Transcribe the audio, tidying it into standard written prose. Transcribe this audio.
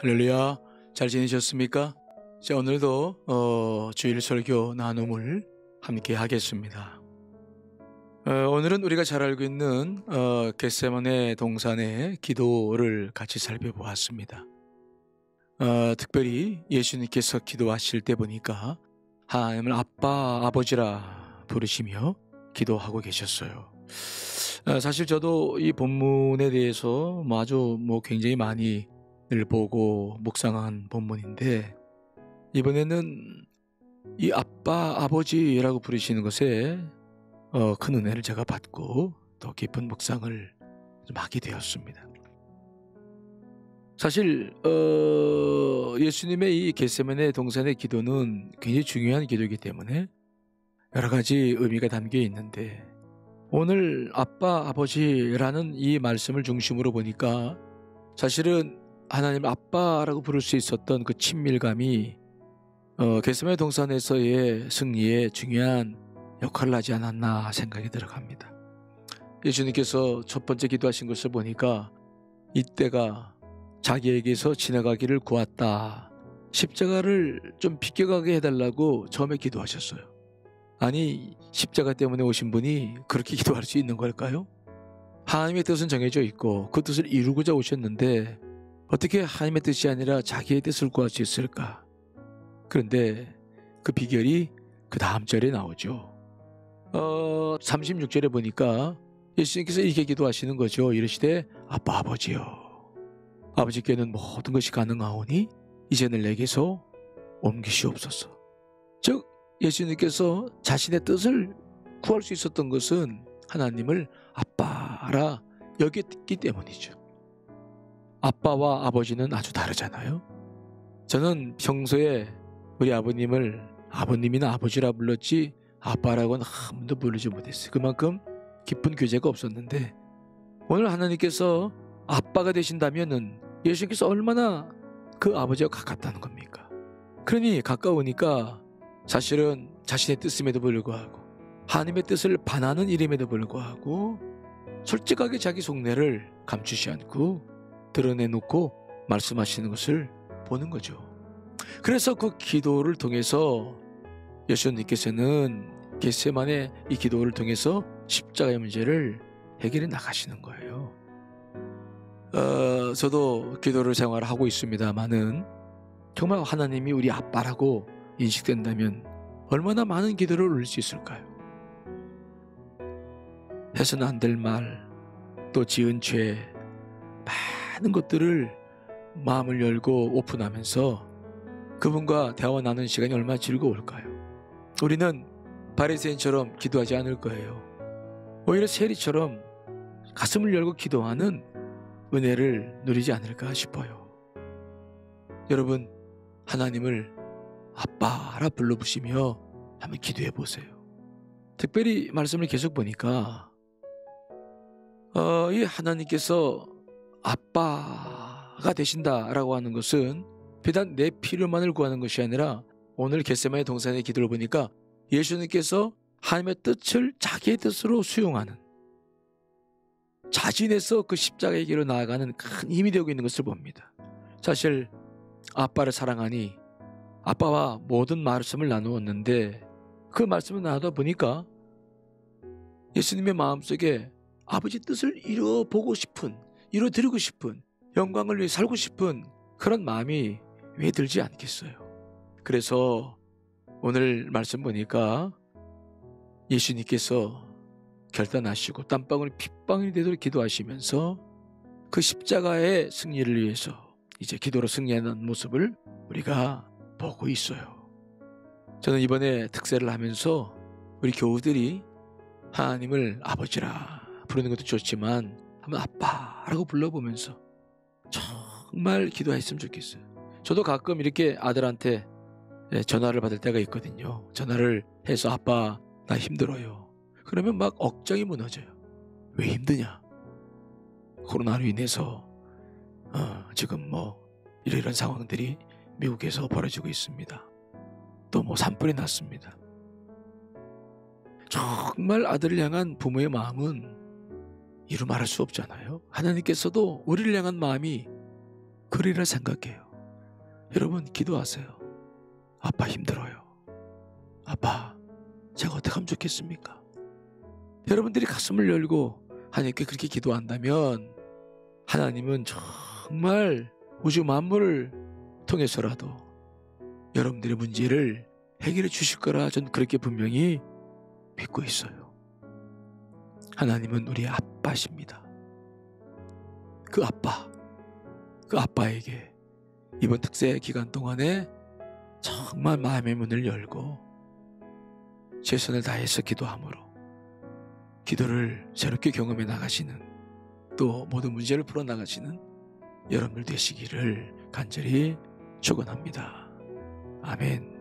할렐루야, 잘 지내셨습니까? 자, 오늘도 주일 설교 나눔을 함께 하겠습니다. 오늘은 우리가 잘 알고 있는 겟세마네 동산의 기도를 같이 살펴보았습니다. 특별히 예수님께서 기도하실 때 보니까 하나님을 아빠, 아버지라 부르시며 기도하고 계셨어요. 사실 저도 이 본문에 대해서 아주 굉장히 많이 늘 보고 묵상한 본문인데, 이번에는 이 아빠, 아버지라고 부르시는 것에 큰 은혜를 제가 받고 또 깊은 묵상을 좀 하게 되었습니다. 사실 예수님의 이 겟세마네 동산의 기도는 굉장히 중요한 기도이기 때문에 여러 가지 의미가 담겨 있는데, 오늘 아빠, 아버지라는 이 말씀을 중심으로 보니까 사실은 하나님 아빠라고 부를 수 있었던 그 친밀감이 겟세마네 동산에서의 승리에 중요한 역할을 하지 않았나 생각이 들어갑니다. 예수님께서 첫 번째 기도하신 것을 보니까 이때가 자기에게서 지나가기를 구했다, 십자가를 좀 비껴가게 해달라고 처음에 기도하셨어요. 아니, 십자가 때문에 오신 분이 그렇게 기도할 수 있는 걸까요? 하나님의 뜻은 정해져 있고 그 뜻을 이루고자 오셨는데 어떻게 하나님의 뜻이 아니라 자기의 뜻을 구할 수 있을까? 그런데 그 비결이 그 다음 절에 나오죠. 36절에 보니까 예수님께서 이렇게 기도하시는 거죠. 이르시되 아빠, 아버지여, 아버지께는 모든 것이 가능하오니 이제는 내게서 옮기시옵소서. 즉, 예수님께서 자신의 뜻을 구할 수 있었던 것은 하나님을 아빠라 여겼기 때문이죠. 아빠와 아버지는 아주 다르잖아요. 저는 평소에 우리 아버님을 아버님이나 아버지라 불렀지 아빠라고는 한 번도 부르지 못했어요. 그만큼 깊은 교제가 없었는데, 오늘 하나님께서 아빠가 되신다면은 예수님께서 얼마나 그 아버지와 가깝다는 겁니까? 그러니 가까우니까 사실은 자신의 뜻임에도 불구하고 하나님의 뜻을 반하는 일임에도 불구하고 솔직하게 자기 속내를 감추지 않고 드러내놓고 말씀하시는 것을 보는 거죠. 그래서 그 기도를 통해서 예수님께서는 겟세마네 이 기도를 통해서 십자가의 문제를 해결해 나가시는 거예요. 저도 기도를 생활하고 있습니다만은 정말 하나님이 우리 아빠라고 인식된다면 얼마나 많은 기도를 올릴 수 있을까요? 해서는 안 될 말, 또 지은 죄, 많은 것들을 마음을 열고 오픈하면서 그분과 대화 나누는 시간이 얼마나 즐거울까요? 우리는 바리새인처럼 기도하지 않을 거예요. 오히려 세리처럼 가슴을 열고 기도하는 은혜를 누리지 않을까 싶어요. 여러분, 하나님을 아빠라 불러보시며 한번 기도해 보세요. 특별히 말씀을 계속 보니까 이 하나님께서 아빠가 되신다라고 하는 것은 비단 내 필요만을 구하는 것이 아니라, 오늘 겟세마네 동산의 기도를 보니까 예수님께서 하나님의 뜻을 자기의 뜻으로 수용하는, 자진해서 그 십자가의 길로 나아가는 큰 힘이 되고 있는 것을 봅니다. 사실 아빠를 사랑하니 아빠와 모든 말씀을 나누었는데, 그 말씀을 나누다 보니까 예수님의 마음속에 아버지 뜻을 이뤄보고 싶은, 이뤄드리고 싶은, 영광을 위해 살고 싶은 그런 마음이 왜 들지 않겠어요? 그래서 오늘 말씀 보니까 예수님께서 결단하시고 땀방울이 핏방울이 되도록 기도하시면서 그 십자가의 승리를 위해서 이제 기도로 승리하는 모습을 우리가 보고 있어요. 저는 이번에 특세를 하면서 우리 교우들이 하나님을 아버지라 부르는 것도 좋지만 한번 아빠라고 불러보면서 정말 기도했으면 좋겠어요. 저도 가끔 이렇게 아들한테 전화를 받을 때가 있거든요. 전화를 해서 아빠 나 힘들어요. 그러면 막 억장이 무너져요. 왜 힘드냐? 코로나로 인해서 지금 이런 상황들이 미국에서 벌어지고 있습니다. 또 산불이 났습니다. 정말 아들을 향한 부모의 마음은 이루 말할 수 없잖아요. 하나님께서도 우리를 향한 마음이 그리라 생각해요. 여러분 기도하세요. 아빠 힘들어요. 아빠 제가 어떻게 하면 좋겠습니까? 여러분들이 가슴을 열고 하나님께 그렇게 기도한다면 하나님은 정말 우주 만물을 통해서라도 여러분들의 문제를 해결해 주실 거라 저는 그렇게 분명히 믿고 있어요. 하나님은 우리 아빠십니다. 그 아빠에게 이번 특세 기간 동안에 정말 마음의 문을 열고 최선을 다해서 기도함으로 기도를 새롭게 경험해 나가시는, 또 모든 문제를 풀어나가시는 여러분들 되시기를 간절히 축원합니다. 아멘.